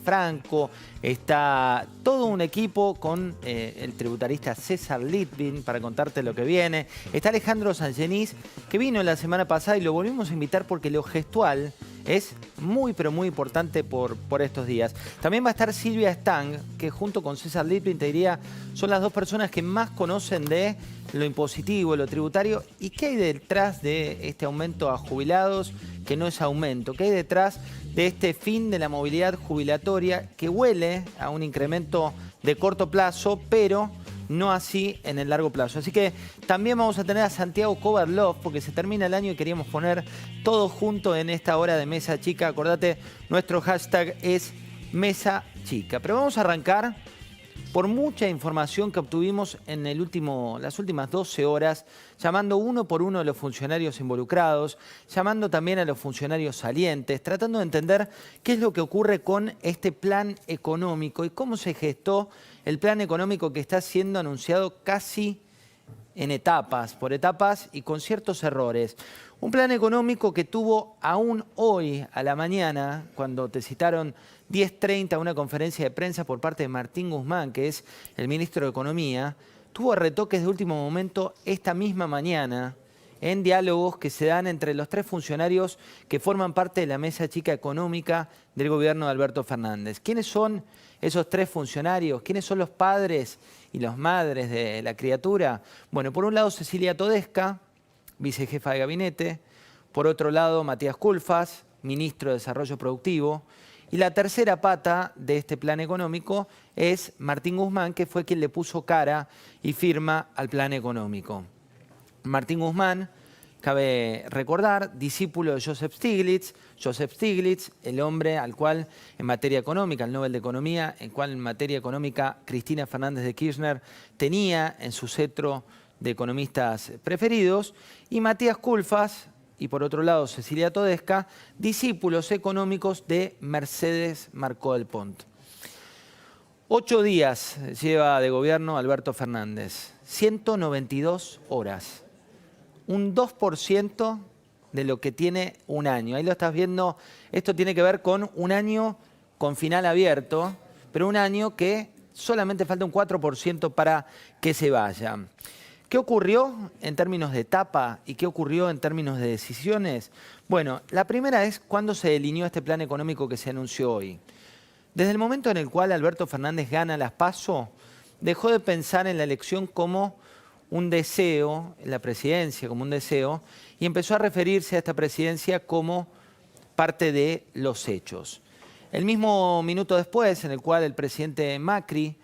Franco, está todo un equipo con el tributarista César Litvin para contarte lo que viene. Está Alejandro Sangenís, que vino la semana pasada y lo volvimos a invitar porque lo gestual es muy, pero muy importante por estos días. También va a estar Silvia Stang, que junto con César Litvin, te diría, son las dos personas que más conocen de lo impositivo, lo tributario, y qué hay detrás de este aumento a jubilados, que no es aumento, qué hay detrás de este fin de la movilidad jubilatoria que huele a un incremento de corto plazo, pero no así en el largo plazo. Así que también vamos a tener a Santiago Koberlov, porque se termina el año y queríamos poner todo junto en esta hora de Mesa Chica. Acordate, nuestro hashtag es Mesa Chica. Pero vamos a arrancar por mucha información que obtuvimos en las últimas 12 horas, llamando uno por uno a los funcionarios involucrados, llamando también a los funcionarios salientes, tratando de entender qué es lo que ocurre con este plan económico y cómo se gestó el plan económico que está siendo anunciado casi en etapas, por etapas y con ciertos errores. Un plan económico que tuvo aún hoy a la mañana, cuando te citaron 10:30 una conferencia de prensa por parte de Martín Guzmán, que es el ministro de Economía, tuvo retoques de último momento esta misma mañana en diálogos que se dan entre los tres funcionarios que forman parte de la mesa chica económica del gobierno de Alberto Fernández. ¿Quiénes son esos tres funcionarios? ¿Quiénes son los padres y las madres de la criatura? Bueno, por un lado Cecilia Todesca, vicejefa de gabinete. Por otro lado Matías Culfas, ministro de Desarrollo Productivo. Y la tercera pata de este plan económico es Martín Guzmán, que fue quien le puso cara y firma al plan económico. Martín Guzmán, cabe recordar, discípulo de Joseph Stiglitz. Joseph Stiglitz, el hombre al cual en materia económica, el Nobel de Economía, el cual en materia económica Cristina Fernández de Kirchner tenía en su cetro de economistas preferidos. Y Matías Culfas, y por otro lado Cecilia Todesca, discípulos económicos de Mercedes Marcó del Pont. 8 días lleva de gobierno Alberto Fernández, 192 horas. Un 2% de lo que tiene un año. Ahí lo estás viendo, esto tiene que ver con un año con final abierto, pero un año que solamente falta un 4% para que se vaya. ¿Qué ocurrió en términos de etapa y qué ocurrió en términos de decisiones? Bueno, la primera es cuándo se delineó este plan económico que se anunció hoy. Desde el momento en el cual Alberto Fernández gana las PASO, dejó de pensar en la elección como un deseo, en la presidencia como un deseo, y empezó a referirse a esta presidencia como parte de los hechos. El mismo minuto después, en el cual el presidente Macri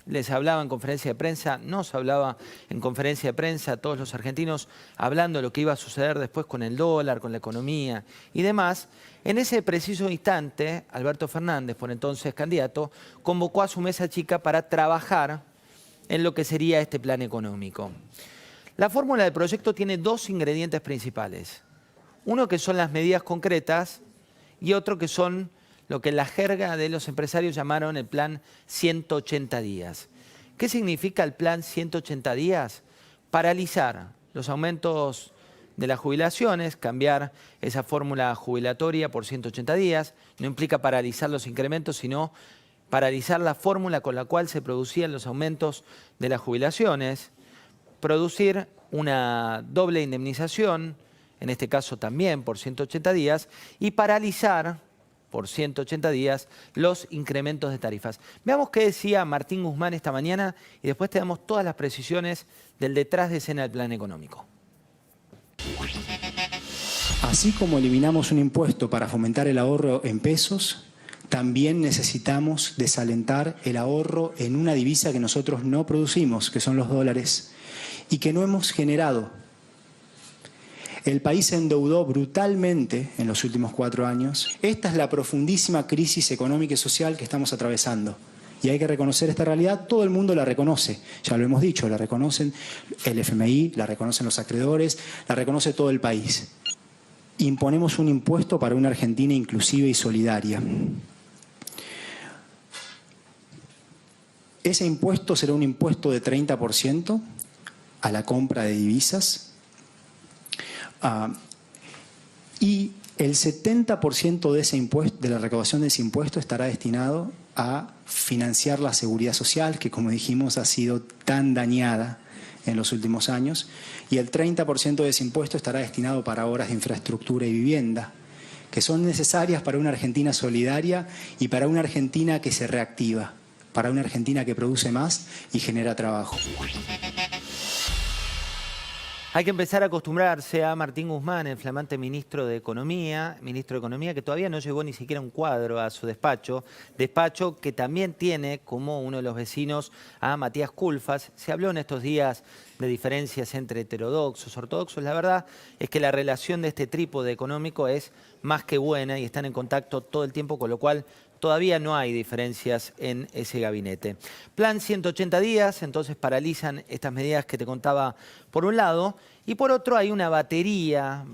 les hablaba en conferencia de prensa, nos hablaba en conferencia de prensa a todos los argentinos, hablando de lo que iba a suceder después con el dólar, con la economía y demás. En ese preciso instante, Alberto Fernández, por entonces candidato, convocó a su mesa chica para trabajar en lo que sería este plan económico. La fórmula del proyecto tiene dos ingredientes principales. Uno que son las medidas concretas y otro que son lo que en la jerga de los empresarios llamaron el plan 180 días. ¿Qué significa el plan 180 días? Paralizar los aumentos de las jubilaciones, cambiar esa fórmula jubilatoria por 180 días. No implica paralizar los incrementos, sino paralizar la fórmula con la cual se producían los aumentos de las jubilaciones. Producir una doble indemnización, en este caso también por 180 días, y paralizar por 180 días los incrementos de tarifas. Veamos qué decía Martín Guzmán esta mañana y después te damos todas las precisiones del detrás de escena del plan económico. Así como eliminamos un impuesto para fomentar el ahorro en pesos, también necesitamos desalentar el ahorro en una divisa que nosotros no producimos, que son los dólares, y que no hemos generado. El país se endeudó brutalmente en los últimos 4 años. Esta es la profundísima crisis económica y social que estamos atravesando. Y hay que reconocer esta realidad, todo el mundo la reconoce. Ya lo hemos dicho, la reconocen el FMI, la reconocen los acreedores, la reconoce todo el país. Imponemos un impuesto para una Argentina inclusiva y solidaria. Ese impuesto será un impuesto de 30% a la compra de divisas. Y El 70% de ese impuesto, de la recaudación de ese impuesto, estará destinado a financiar la seguridad social, que como dijimos ha sido tan dañada en los últimos años, y el 30% de ese impuesto estará destinado para obras de infraestructura y vivienda, que son necesarias para una Argentina solidaria y para una Argentina que se reactiva, para una Argentina que produce más y genera trabajo. Hay que empezar a acostumbrarse a Martín Guzmán, el flamante ministro de Economía, que todavía no llevó ni siquiera un cuadro a su despacho que también tiene como uno de los vecinos a Matías Culfas. Se habló en estos días de diferencias entre heterodoxos, ortodoxos. La verdad es que la relación de este trípode económico es más que buena y están en contacto todo el tiempo, con lo cual todavía no hay diferencias en ese gabinete. Plan 180 días, entonces paralizan estas medidas que te contaba por un lado, y por otro hay una batería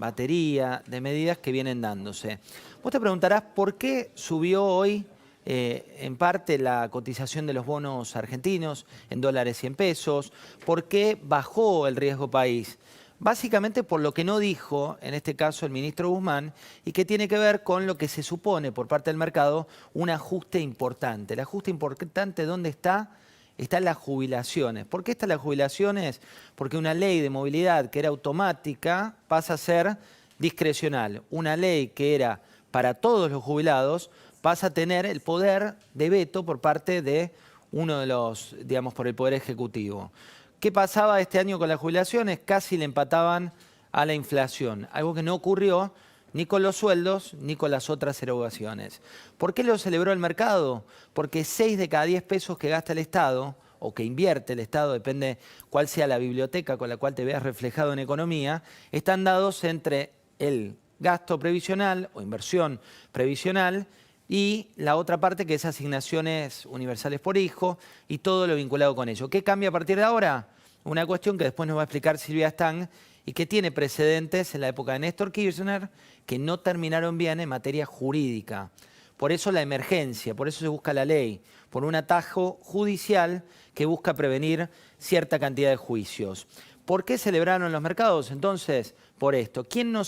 de medidas que vienen dándose. Vos te preguntarás por qué subió hoy en parte la cotización de los bonos argentinos en dólares y en pesos, por qué bajó el riesgo país. Básicamente por lo que no dijo, en este caso el ministro Guzmán, y que tiene que ver con lo que se supone por parte del mercado un ajuste importante. El ajuste importante, ¿dónde está? Está en las jubilaciones. ¿Por qué están las jubilaciones? Porque una ley de movilidad que era automática pasa a ser discrecional. Una ley que era para todos los jubilados pasa a tener el poder de veto por parte de uno de los, digamos, por el Poder Ejecutivo. ¿Qué pasaba este año con las jubilaciones? Casi le empataban a la inflación, algo que no ocurrió ni con los sueldos ni con las otras erogaciones. ¿Por qué lo celebró el mercado? Porque 6 de cada 10 pesos que gasta el Estado, o que invierte el Estado, depende cuál sea la biblioteca con la cual te veas reflejado en economía, están dados entre el gasto previsional o inversión previsional y la otra parte que es asignaciones universales por hijo y todo lo vinculado con ello. ¿Qué cambia a partir de ahora? Una cuestión que después nos va a explicar Silvia Stang y que tiene precedentes en la época de Néstor Kirchner que no terminaron bien en materia jurídica. Por eso la emergencia, por eso se busca la ley, por un atajo judicial que busca prevenir cierta cantidad de juicios. ¿Por qué celebraron los mercados? Entonces, por esto. ¿Quiénes no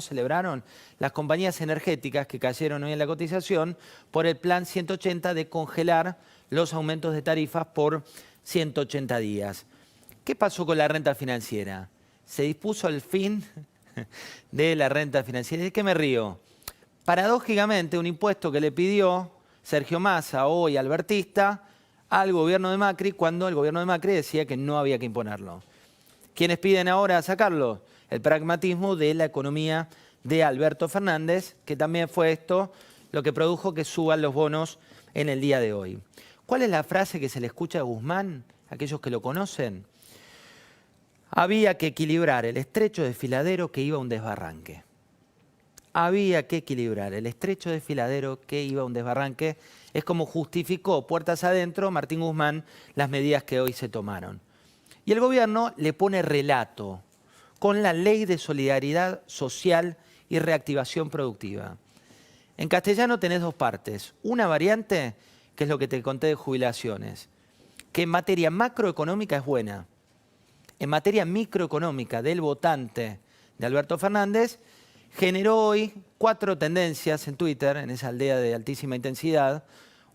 celebraron? Las compañías energéticas que cayeron hoy en la cotización por el plan 180 de congelar los aumentos de tarifas por 180 días. ¿Qué pasó con la renta financiera? Se dispuso el fin de la renta financiera. ¿De qué me río? Paradójicamente, un impuesto que le pidió Sergio Massa, hoy albertista, al gobierno de Macri, cuando el gobierno de Macri decía que no había que imponerlo. ¿Quiénes piden ahora sacarlo? El pragmatismo de la economía de Alberto Fernández, que también fue esto lo que produjo que suban los bonos en el día de hoy. ¿Cuál es la frase que se le escucha a Guzmán, aquellos que lo conocen? Había que equilibrar el estrecho desfiladero que iba a un desbarranque. Había que equilibrar el estrecho desfiladero que iba a un desbarranque. Es como justificó puertas adentro Martín Guzmán las medidas que hoy se tomaron. Y el gobierno le pone relato con la Ley de Solidaridad Social y Reactivación Productiva. En castellano tenés dos partes. Una variante, que es lo que te conté de jubilaciones, que en materia macroeconómica es buena. En materia microeconómica del votante de Alberto Fernández, generó hoy 4 tendencias en Twitter, en esa aldea de altísima intensidad.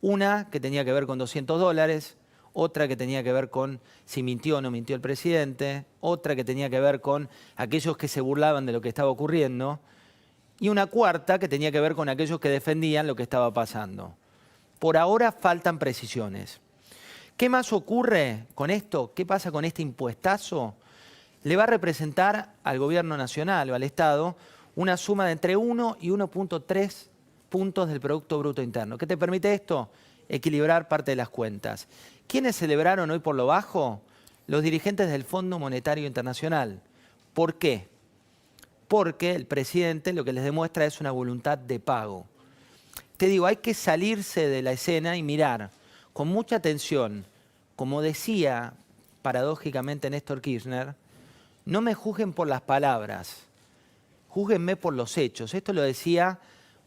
Una que tenía que ver con $200, otra que tenía que ver con si mintió o no mintió el presidente, otra que tenía que ver con aquellos que se burlaban de lo que estaba ocurriendo, y una cuarta que tenía que ver con aquellos que defendían lo que estaba pasando. Por ahora faltan precisiones. ¿Qué más ocurre con esto? ¿Qué pasa con este impuestazo? Le va a representar al gobierno nacional o al Estado una suma de entre 1 y 1.3 puntos del Producto Bruto Interno. ¿Qué te permite esto? Equilibrar parte de las cuentas. ¿Quiénes celebraron hoy por lo bajo? Los dirigentes del Fondo Monetario Internacional. ¿Por qué? Porque el presidente lo que les demuestra es una voluntad de pago. Te digo, hay que salirse de la escena y mirar con mucha atención. Como decía paradójicamente Néstor Kirchner, no me juzguen por las palabras, júzguenme por los hechos. Esto lo decía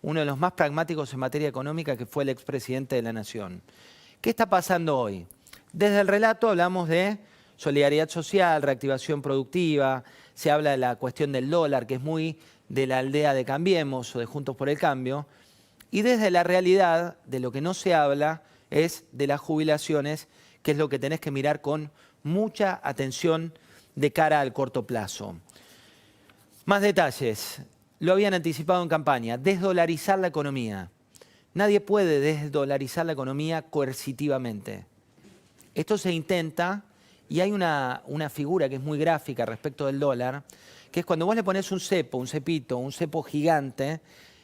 uno de los más pragmáticos en materia económica, que fue el expresidente de la Nación. ¿Qué está pasando hoy? Desde el relato hablamos de solidaridad social, reactivación productiva, se habla de la cuestión del dólar, que es muy de la aldea de Cambiemos o de Juntos por el Cambio. Y desde la realidad, de lo que no se habla, es de las jubilaciones, que es lo que tenés que mirar con mucha atención de cara al corto plazo. Más detalles. Lo habían anticipado en campaña. Desdolarizar la economía. Nadie puede desdolarizar la economía coercitivamente. Esto se intenta y hay una figura que es muy gráfica respecto del dólar, que es cuando vos le pones un cepo, un cepito, un cepo gigante,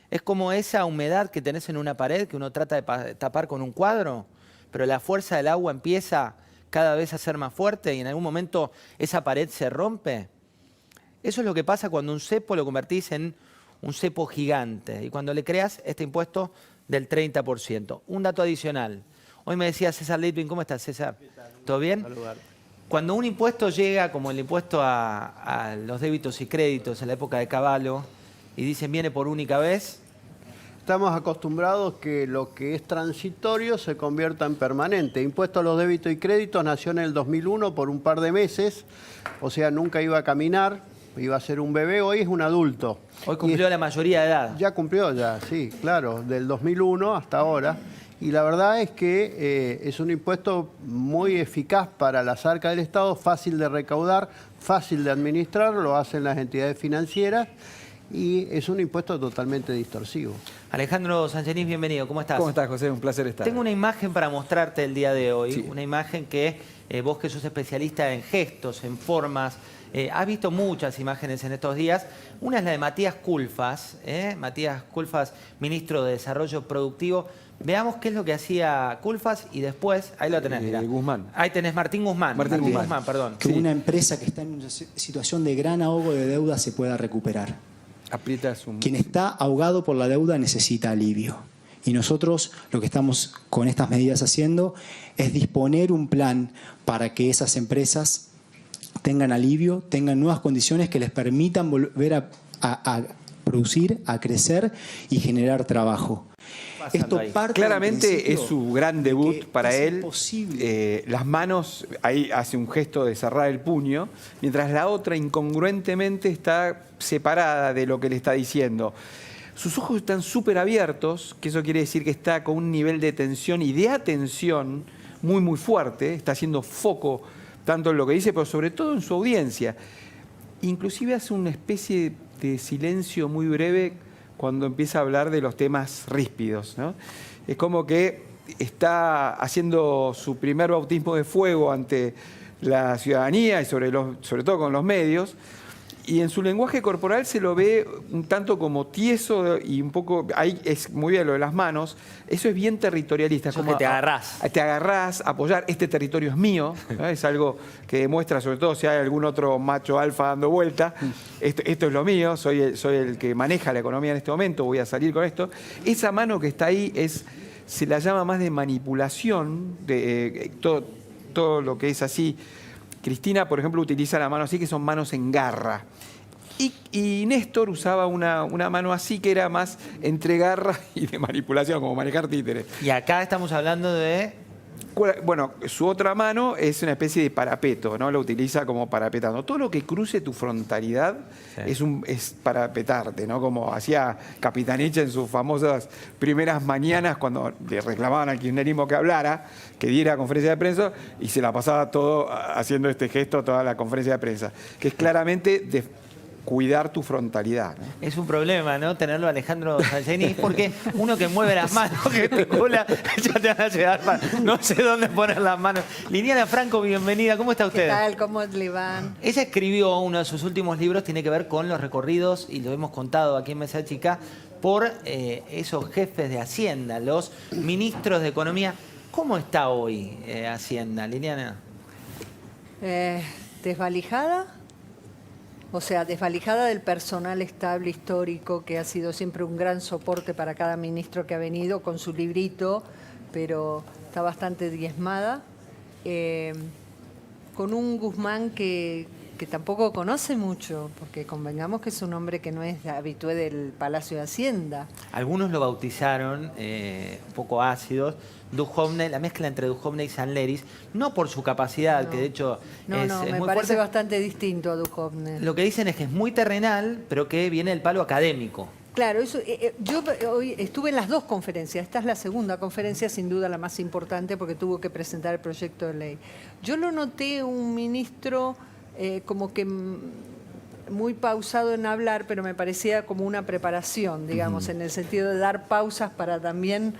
es como esa humedad que tenés en una pared que uno trata de tapar con un cuadro, pero la fuerza del agua empieza cada vez a ser más fuerte y en algún momento esa pared se rompe. Eso es lo que pasa cuando un cepo lo convertís en un cepo gigante y cuando le creas este impuesto del 30%. Un dato adicional. Hoy me decía César Litvin, ¿cómo estás, César? ¿Todo bien? Saludar. Cuando un impuesto llega, como el impuesto a los débitos y créditos en la época de Cavallo, y dicen viene por única vez, Estamos acostumbrados que lo que es transitorio se convierta en permanente. Impuesto a los débitos y créditos nació en el 2001 por un par de meses, o sea, nunca iba a caminar, iba a ser un bebé, hoy es un adulto. hoy cumplió la mayoría de edad. Ya cumplió, sí, claro, del 2001 hasta ahora. Y la verdad es que es un impuesto muy eficaz para las arcas del Estado, fácil de recaudar, fácil de administrar, lo hacen las entidades financieras y es un impuesto totalmente distorsivo. Alejandro Sangenís, bienvenido. ¿Cómo estás? ¿Cómo estás, José? Un placer estar. Tengo una imagen para mostrarte el día de hoy, Sí. una imagen que vos que sos especialista en gestos, en formas, has visto muchas imágenes en estos días. Una es la de Matías Culfas, Matías Culfas, ministro de Desarrollo Productivo. Veamos qué es lo que hacía Culfas y después, ahí lo tenés, mirá. Guzmán. Ahí tenés Martín Guzmán. Martín Guzmán. Perdón. Que Sí. una empresa que está en una situación de gran ahogo de deuda se pueda recuperar. Aprietas un... Quien está ahogado por la deuda necesita alivio. Y nosotros lo que estamos con estas medidas haciendo es disponer un plan para que esas empresas tengan alivio, tengan nuevas condiciones que les permitan volver a producir, a crecer y generar trabajo. Pasando ahí. parte Claramente del principio es su gran de debut que para es él. imposible. Las manos, ahí hace un gesto de cerrar el puño, mientras la otra incongruentemente está separada de lo que le está diciendo. Sus ojos están súper abiertos, que eso quiere decir que está con un nivel de tensión y de atención muy, muy fuerte. Está haciendo foco tanto en lo que dice, pero sobre todo en su audiencia. Inclusive hace una especie de silencio muy breve cuando empieza a hablar de los temas ríspidos, ¿no? Es como que está haciendo su primer bautismo de fuego ante la ciudadanía y sobre todo con los medios, y en su lenguaje corporal se lo ve un tanto como tieso y un poco, ahí es muy bien lo de las manos, eso es bien territorialista. Eso que te agarrás. Te agarrás, apoyar, este territorio es mío, ¿no? Es algo que demuestra, sobre todo si hay algún otro macho alfa dando vuelta, esto es lo mío, soy el que maneja la economía en este momento, voy a salir con esto. Esa mano que está ahí se la llama más de manipulación, de todo lo que es así. Cristina, por ejemplo, utiliza la mano así, que son manos en garra. Y Néstor usaba una mano así, que era más entre garra y de manipulación, como manejar títeres. Y acá estamos hablando de... Bueno, su otra mano es una especie de parapeto, ¿no? Lo utiliza como parapetando. Todo lo que cruce tu frontalidad es parapetarte, ¿no? Como hacía Capitanich en sus famosas primeras mañanas cuando le reclamaban al kirchnerismo que hablara, que diera conferencia de prensa, y se la pasaba todo haciendo este gesto toda la conferencia de prensa, que es claramente de cuidar tu frontalidad, ¿no? Es un problema, ¿no? Tenerlo a Alejandro Sangenís, porque uno que mueve las manos, que te cola, ya te van a llegar mal. No sé dónde poner las manos. Liliana Franco, bienvenida. ¿Cómo está usted? ¿Qué tal? ¿Cómo le van? Ella escribió uno de sus últimos libros, tiene que ver con los recorridos, y lo hemos contado aquí en Mesa Chica, por esos jefes de Hacienda, los ministros de Economía. ¿Cómo está hoy Hacienda, Liliana? Desvalijada. O sea, desvalijada del personal estable histórico que ha sido siempre un gran soporte para cada ministro que ha venido con su librito, pero está bastante diezmada. Con un Guzmán que que tampoco conoce mucho, porque convengamos que es un hombre que no es habitué del Palacio de Hacienda. Algunos lo bautizaron, un poco ácidos, Duhovne, la mezcla entre Duhovne y Sanleris, no por su capacidad, No. que de hecho No, es me muy parece fuerte. bastante distinto a Duhovne. Lo que dicen es que es muy terrenal, pero que viene del palo académico. Claro, eso, yo hoy estuve en las dos conferencias. Esta es la segunda conferencia, sin duda la más importante, porque tuvo que presentar el proyecto de ley. Yo lo noté un ministro como que muy pausado en hablar, pero me parecía como una preparación, digamos, en el sentido de dar pausas para también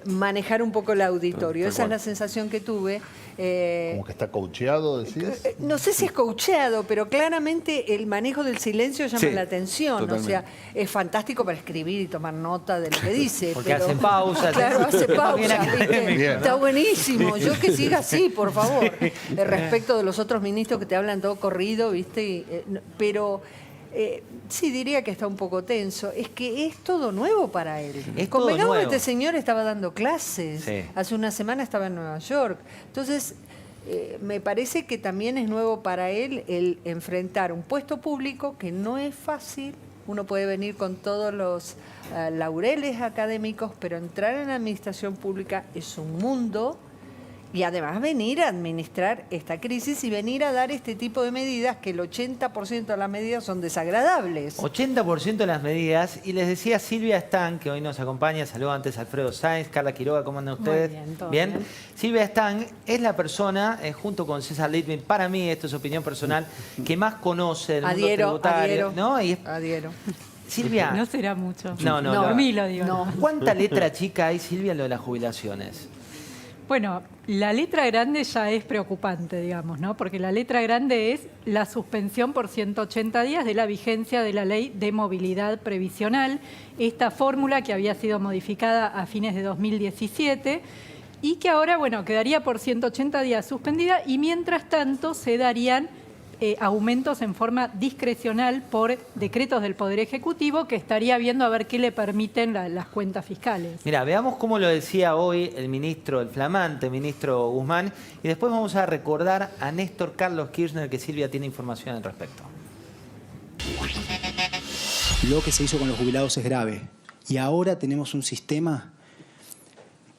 manejar un poco el auditorio. Esa es la sensación que tuve. Como que está coacheado, decís. No sé si es coacheado, pero claramente el manejo del silencio llama Sí, la atención. totalmente. O sea, es fantástico para escribir y tomar nota de lo que dice. Porque pero- hace pausas. Claro, hace Bien pausas. académico. ¿viste? Bien. Está buenísimo. Yo que siga así, por favor. Respecto de los otros ministros que te hablan todo corrido, ¿viste? Pero sí, diría que está un poco tenso. Es que es todo nuevo para él. Es todo Convengamos que nuevo. este señor estaba dando clases. Sí. Hace una semana estaba en Nueva York. Entonces, me parece que también es nuevo para él el enfrentar un puesto público que no es fácil. Uno puede venir con todos los laureles académicos, pero entrar en la administración pública es un mundo. Y además venir a administrar esta crisis y venir a dar este tipo de medidas, que el 80% de las medidas son desagradables. 80% de las medidas, y les decía Silvia Stan, que hoy nos acompaña, saludo antes a Alfredo Sáenz, Carla Quiroga, ¿cómo andan ustedes? bien, todo bien. Silvia Stan es la persona, junto con César Littman, para mí, esto es opinión personal, que más conoce el mundo tributario. ¿No? Y Adhiero. Silvia, No será mucho. No, no, Por no. mí lo digo. No. ¿cuánta letra chica hay, Silvia, en lo de las jubilaciones? Bueno, la letra grande ya es preocupante, digamos, ¿no? Porque la letra grande es la suspensión por 180 días de la vigencia de la Ley de Movilidad Previsional, esta fórmula que había sido modificada a fines de 2017 y que ahora, bueno, quedaría por 180 días suspendida y mientras tanto se darían aumentos en forma discrecional por decretos del Poder Ejecutivo que estaría viendo a ver qué le permiten las cuentas fiscales. Mira, veamos cómo lo decía hoy el ministro, el flamante ministro Guzmán, y después vamos a recordar a Néstor Carlos Kirchner, que Silvia tiene información al respecto. Lo que se hizo con los jubilados es grave. Y ahora tenemos un sistema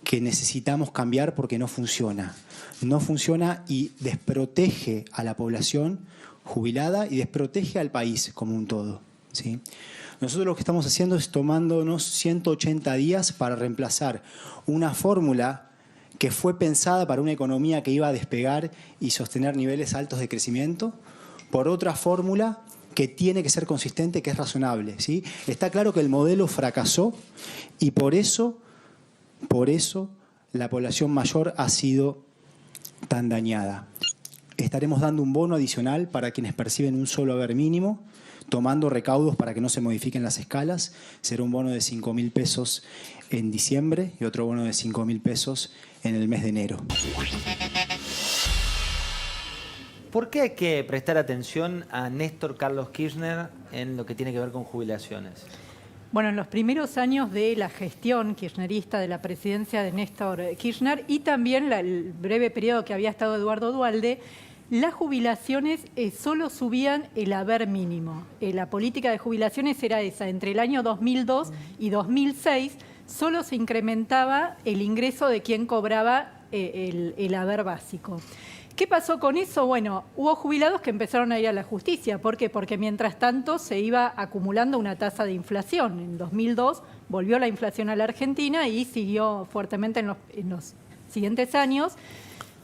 que necesitamos cambiar porque no funciona. No funciona y desprotege a la población jubilada y desprotege al país como un todo, ¿sí? Nosotros lo que estamos haciendo es tomándonos 180 días para reemplazar una fórmula que fue pensada para una economía que iba a despegar y sostener niveles altos de crecimiento por otra fórmula que tiene que ser consistente, que es razonable, ¿sí? Está claro que el modelo fracasó y por eso la población mayor ha sido tan dañada. Estaremos dando un bono adicional para quienes perciben un solo haber mínimo, tomando recaudos para que no se modifiquen las escalas. Será un bono de 5.000 pesos en diciembre y otro bono de 5.000 pesos en el mes de enero. ¿Por qué hay que prestar atención a Néstor Carlos Kirchner en lo que tiene que ver con jubilaciones? Bueno, en los primeros años de la gestión kirchnerista de la presidencia de Néstor Kirchner y también el breve periodo que había estado Eduardo Duhalde, las jubilaciones solo subían el haber mínimo. La política de jubilaciones era esa. Entre el año 2002 y 2006 solo se incrementaba el ingreso de quien cobraba el haber básico. ¿Qué pasó con eso? Bueno, hubo jubilados que empezaron a ir a la justicia. ¿Por qué? Porque mientras tanto se iba acumulando una tasa de inflación. En 2002 volvió la inflación a la Argentina y siguió fuertemente en los siguientes años.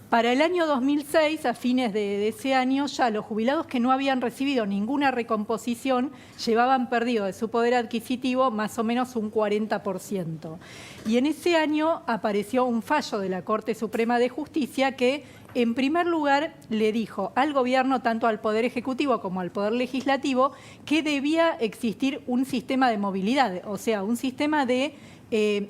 Para el año 2006, a fines de ese año, ya los jubilados que no habían recibido ninguna recomposición llevaban perdido de su poder adquisitivo más o menos un 40%. Y en ese año apareció un fallo de la Corte Suprema de Justicia que, en primer lugar, le dijo al gobierno, tanto al Poder Ejecutivo como al Poder Legislativo, que debía existir un sistema de movilidad, o sea, un sistema de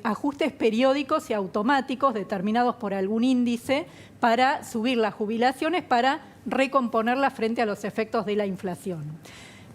ajustes periódicos y automáticos determinados por algún índice para subir las jubilaciones, para recomponerlas frente a los efectos de la inflación.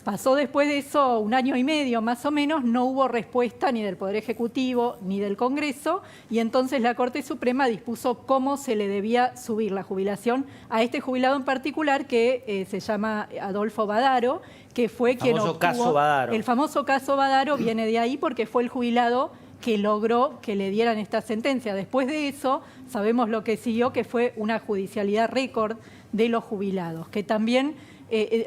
Pasó después de eso 1 año y medio más o menos, no hubo respuesta ni del Poder Ejecutivo ni del Congreso, y entonces la Corte Suprema dispuso cómo se le debía subir la jubilación a este jubilado en particular que se llama Adolfo Badaro, que fue quien famoso obtuvo... caso Badaro. El famoso caso Badaro viene de ahí porque fue el jubilado que logró que le dieran esta sentencia. Después de eso, sabemos lo que siguió, que fue una judicialidad récord de los jubilados, que también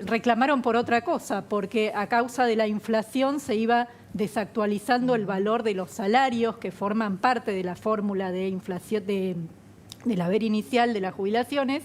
reclamaron por otra cosa, porque a causa de la inflación se iba desactualizando el valor de los salarios que forman parte de la fórmula de inflación del haber inicial de las jubilaciones,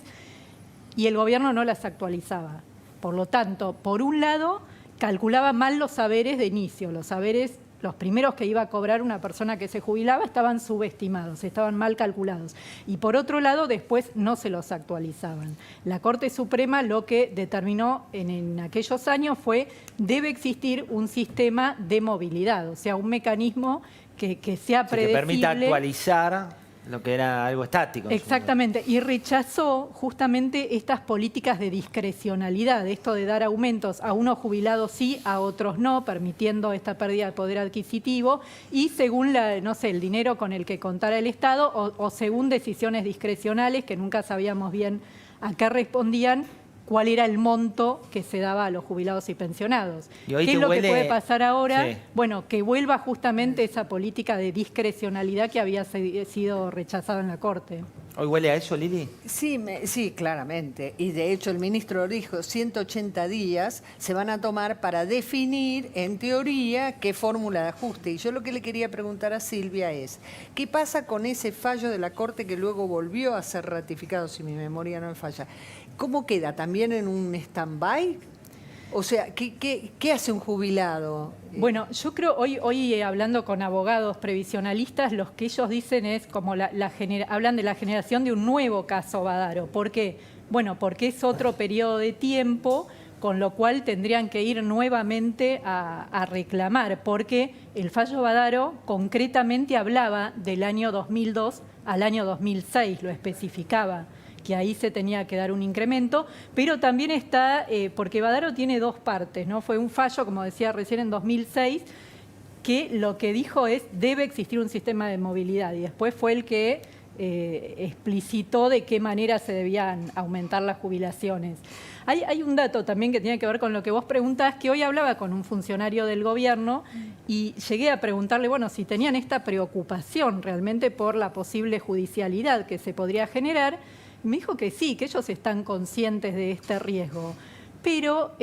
y el gobierno no las actualizaba. Por lo tanto, por un lado, calculaba mal los saberes de inicio, los primeros que iba a cobrar una persona que se jubilaba estaban subestimados, estaban mal calculados. Y por otro lado, después no se los actualizaban. La Corte Suprema lo que determinó en aquellos años fue: debe existir un sistema de movilidad, o sea, un mecanismo que sea predecible. Que permita actualizar lo que era algo estático. Exactamente, y rechazó justamente estas políticas de discrecionalidad, esto de dar aumentos a unos jubilados sí, a otros no, permitiendo esta pérdida de poder adquisitivo y según el dinero con el que contara el Estado o según decisiones discrecionales que nunca sabíamos bien a qué respondían, cuál era el monto que se daba a los jubilados y pensionados. Y hoy ¿Qué es lo que puede pasar ahora? Sí. Bueno, que vuelva justamente esa política de discrecionalidad que había sido rechazada en la Corte. ¿Hoy huele a eso, Lili? Sí, claramente. Y de hecho el ministro dijo 180 días se van a tomar para definir, en teoría, qué fórmula de ajuste. Y yo lo que le quería preguntar a Silvia es, ¿qué pasa con ese fallo de la Corte que luego volvió a ser ratificado, si mi memoria no me falla? ¿Cómo queda? ¿También en un stand-by? O sea, ¿qué hace un jubilado? Bueno, yo creo, hoy hablando con abogados previsionalistas, lo que ellos dicen es como hablan de la generación de un nuevo caso Badaro. ¿Por qué? Bueno, porque es otro periodo de tiempo, con lo cual tendrían que ir nuevamente a reclamar, porque el fallo Badaro concretamente hablaba del año 2002 al año 2006, lo especificaba, que ahí se tenía que dar un incremento, pero también está, porque Badaro tiene dos partes, ¿no? Fue un fallo, como decía recién, en 2006, que lo que dijo es, debe existir un sistema de movilidad, y después fue el que explicitó de qué manera se debían aumentar las jubilaciones. Hay un dato también que tiene que ver con lo que vos preguntás, que hoy hablaba con un funcionario del gobierno y llegué a preguntarle, bueno, si tenían esta preocupación realmente por la posible judicialidad que se podría generar. Me dijo que sí, que ellos están conscientes de este riesgo, pero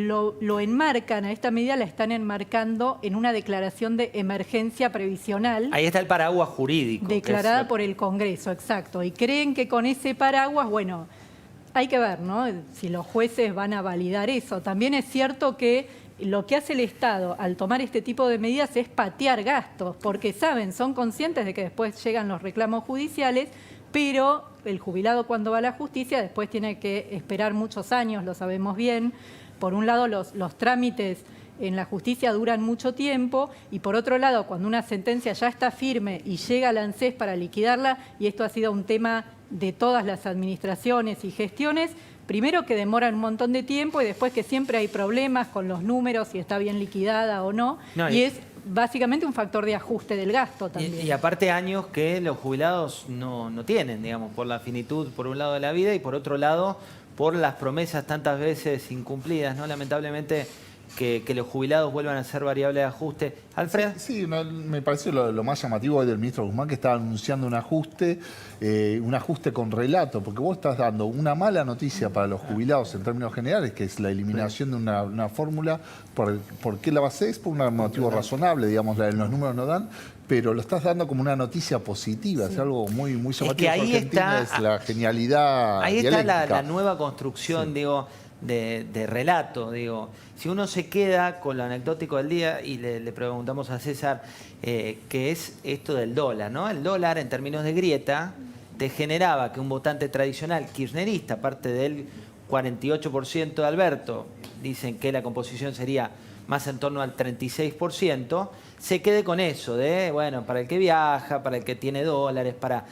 lo enmarcan, a esta medida la están enmarcando en una declaración de emergencia previsional. Ahí está el paraguas jurídico. Declarada por el Congreso, exacto. Y creen que con ese paraguas, bueno, hay que ver, ¿no?, si los jueces van a validar eso. También es cierto que lo que hace el Estado al tomar este tipo de medidas es patear gastos, porque son conscientes de que después llegan los reclamos judiciales, pero el jubilado cuando va a la justicia después tiene que esperar muchos años, lo sabemos bien. Por un lado, los trámites en la justicia duran mucho tiempo y por otro lado, cuando una sentencia ya está firme y llega al ANSES para liquidarla, y esto ha sido un tema de todas las administraciones y gestiones, primero que demoran un montón de tiempo y después que siempre hay problemas con los números, si está bien liquidada o no, y es básicamente un factor de ajuste del gasto también. Y aparte años que los jubilados no tienen, digamos, por la finitud por un lado de la vida y por otro lado por las promesas tantas veces incumplidas, ¿no? Lamentablemente que los jubilados vuelvan a ser variable de ajuste. ¿Alfred? Sí, me parece lo más llamativo hoy del ministro Guzmán, que está anunciando un ajuste con relato, porque vos estás dando una mala noticia para los jubilados en términos generales, que es la eliminación de una fórmula. ¿Por qué la base? Es por un motivo razonable, digamos, los números no dan, pero lo estás dando como una noticia positiva, es algo muy llamativo. Es que ahí Argentina está, es la genialidad ahí dialéctica. está la nueva construcción, digo, de relato, digo. Si uno se queda con lo anecdótico del día y le preguntamos a César qué es esto del dólar, ¿no? El dólar en términos de grieta te generaba que un votante tradicional kirchnerista, aparte del 48% de Alberto, dicen que la composición sería más en torno al 36%, se quede con eso de, bueno, para el que viaja, para el que tiene dólares, para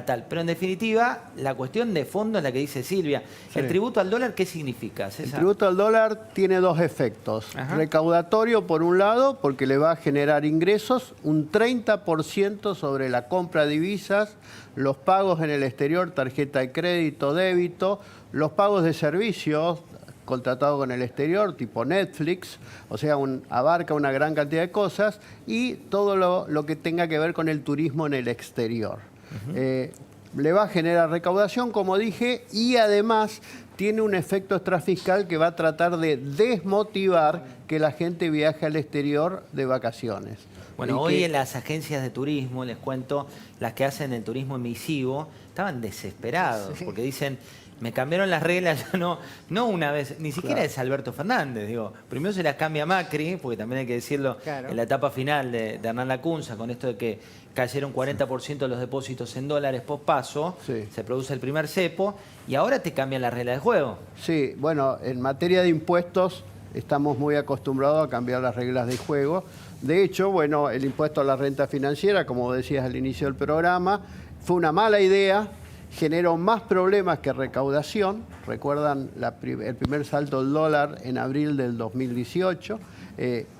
tal. Pero en definitiva, la cuestión de fondo es la que dice Silvia. Sí. ¿El tributo al dólar qué significa, El César? tributo al dólar tiene dos efectos. Ajá. Recaudatorio, por un lado, porque le va a generar ingresos, un 30% sobre la compra de divisas, los pagos en el exterior, tarjeta de crédito, débito, los pagos de servicios contratados con el exterior, tipo Netflix, o sea, abarca una gran cantidad de cosas, y todo lo que tenga que ver con el turismo en el exterior. Le va a generar recaudación, como dije, y además tiene un efecto extrafiscal que va a tratar de desmotivar que la gente viaje al exterior de vacaciones. Bueno, Y hoy que- en las agencias de turismo, les cuento, las que hacen el turismo emisivo, estaban desesperados, porque dicen, me cambiaron las reglas, ya no una vez, ni siquiera es Alberto Fernández, digo, primero se las cambia Macri, porque también hay que decirlo, Claro. en la etapa final de Hernán Lacunza, con esto de que cayeron 40% de los depósitos en dólares pospaso, Sí. se produce el primer cepo, y ahora te cambian las reglas de juego. Sí, bueno, en materia de impuestos estamos muy acostumbrados a cambiar las reglas de juego. De hecho, bueno, el impuesto a la renta financiera, como decías al inicio del programa, fue una mala idea, generó más problemas que recaudación. Recuerdan el primer salto del dólar en abril del 2018,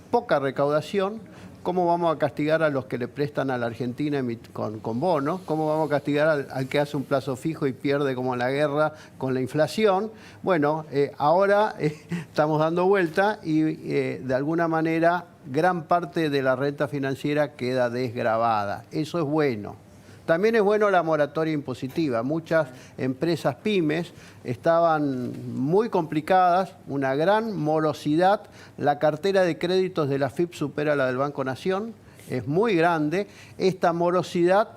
poca recaudación. ¿Cómo vamos a castigar a los que le prestan a la Argentina con bonos? ¿Cómo vamos a castigar al que hace un plazo fijo y pierde como en la guerra con la inflación? Bueno, ahora estamos dando vuelta y de alguna manera gran parte de la renta financiera queda desgravada. Eso es bueno. También es bueno la moratoria impositiva. Muchas empresas pymes estaban muy complicadas, una gran morosidad. La cartera de créditos de la FIP supera la del Banco Nación, es muy grande. Esta morosidad,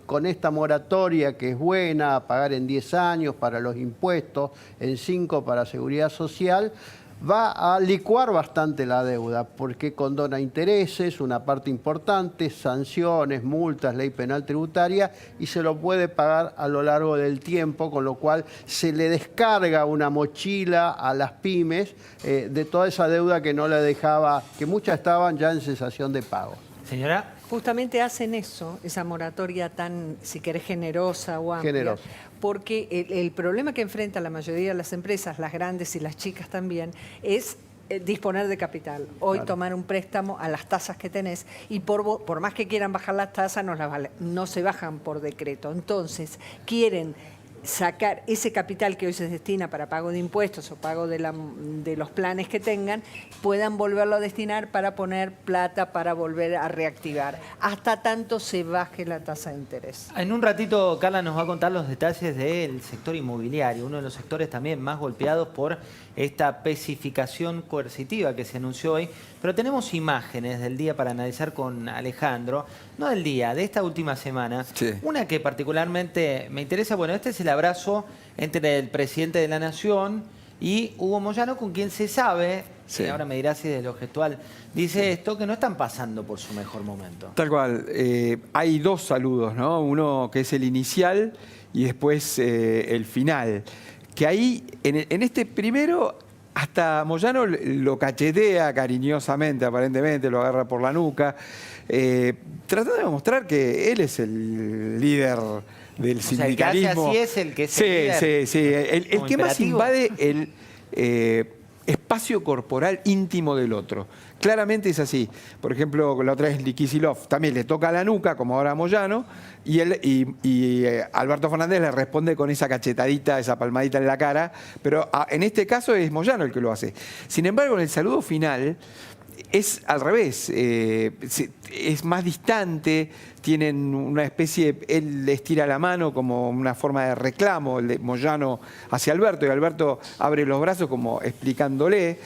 con esta moratoria que es buena, a pagar en 10 años para los impuestos, en 5 para seguridad social, va a licuar bastante la deuda porque condona intereses, una parte importante, sanciones, multas, ley penal tributaria y se lo puede pagar a lo largo del tiempo, con lo cual se le descarga una mochila a las pymes de toda esa deuda que no le dejaba, que muchas estaban ya en cesación de pago. Señora, Justamente hacen eso, esa moratoria tan, si querés, generosa o amplia. Generosa. Porque el problema que enfrenta la mayoría de las empresas, las grandes y las chicas también, es disponer de capital. Hoy Claro. tomar un préstamo a las tasas que tenés y por más que quieran bajar las tasas, no se bajan por decreto. Entonces, quieren sacar ese capital que hoy se destina para pago de impuestos o pago de los planes que tengan, puedan volverlo a destinar para poner plata para volver a reactivar, hasta tanto se baje la tasa de interés. en un ratito Carla nos va a contar los detalles del sector inmobiliario, uno de los sectores también más golpeados por esta especificación coercitiva que se anunció hoy, pero tenemos imágenes del día para analizar con Alejandro, no del día, de esta última semana. Sí. Una que particularmente me interesa, bueno, este es el abrazo entre el presidente de la Nación y Hugo Moyano, con quien se sabe, Sí. ahora me dirás si de lo gestual dice esto, que no están pasando por su mejor momento. Tal cual. Hay dos saludos, ¿no? Uno que es el inicial y después el final. Que ahí, en este primero, hasta Moyano lo cachetea cariñosamente, aparentemente, lo agarra por la nuca, tratando de mostrar que él es el líder del sea, el que hace sindicalismo. así es el que es sí, el líder. sí. El Como que más imperativo. invade el espacio corporal íntimo del otro. Claramente es así. Por ejemplo, la otra es Kicillof, también le toca la nuca, como ahora a Moyano, y Alberto Fernández le responde con esa cachetadita, esa palmadita en la cara, pero en este caso es Moyano el que lo hace. Sin embargo, en el saludo final es al revés, es más distante, tienen una especie, él le estira la mano como una forma de reclamo, el de Moyano hacia Alberto, y Alberto abre los brazos como explicándole.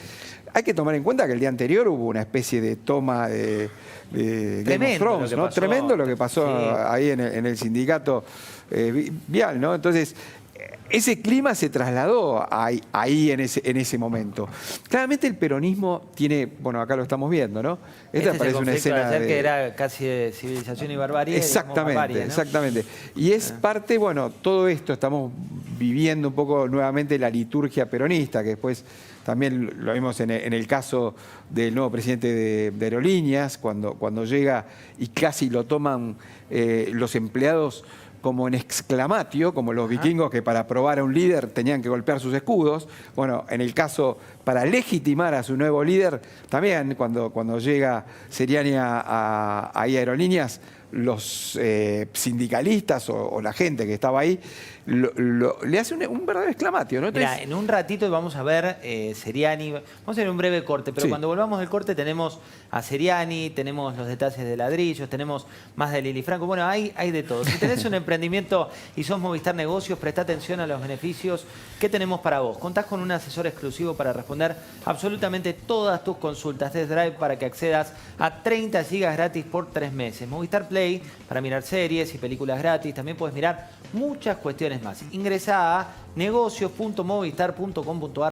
Hay que tomar en cuenta que el día anterior hubo una especie de toma de Game of Tremendo Thrones, lo que ¿no? pasó. Tremendo lo que pasó Sí. ahí en el sindicato vial, ¿no? Entonces, ese clima se trasladó ahí en ese momento. Claramente el peronismo tiene, bueno, acá lo estamos viendo, ¿no? Este es el parece una conflicto de escena ayer que era casi de civilización y barbarie. Exactamente, digamos, barbarie, ¿no? exactamente. Y es parte, bueno, todo esto estamos viviendo un poco nuevamente la liturgia peronista, que después también lo vimos en el caso del nuevo presidente de Aerolíneas, cuando llega y casi lo toman los empleados como en exclamatio, como los vikingos que para probar a un líder tenían que golpear sus escudos. Bueno, en el caso, para legitimar a su nuevo líder, también cuando llega Seriani a Aerolíneas, los sindicalistas o la gente que estaba ahí le hace un verdadero exclamatio, ¿no? Entonces, Mira, en un ratito vamos a ver Seriani. Vamos a hacer un breve corte, pero Sí. cuando volvamos del corte tenemos a Seriani, tenemos los detalles de ladrillos, tenemos más de Lili Franco. Bueno, hay de todo. Si tenés un emprendimiento y sos Movistar Negocios, presta atención a los beneficios que tenemos para vos. Contás con un asesor exclusivo para responder absolutamente todas tus consultas. Test Drive para que accedas a 30 gigas gratis por 3 meses. Movistar Play para mirar series y películas gratis. También puedes mirar muchas cuestiones más. Ingresa a negocios.movistar.com.ar.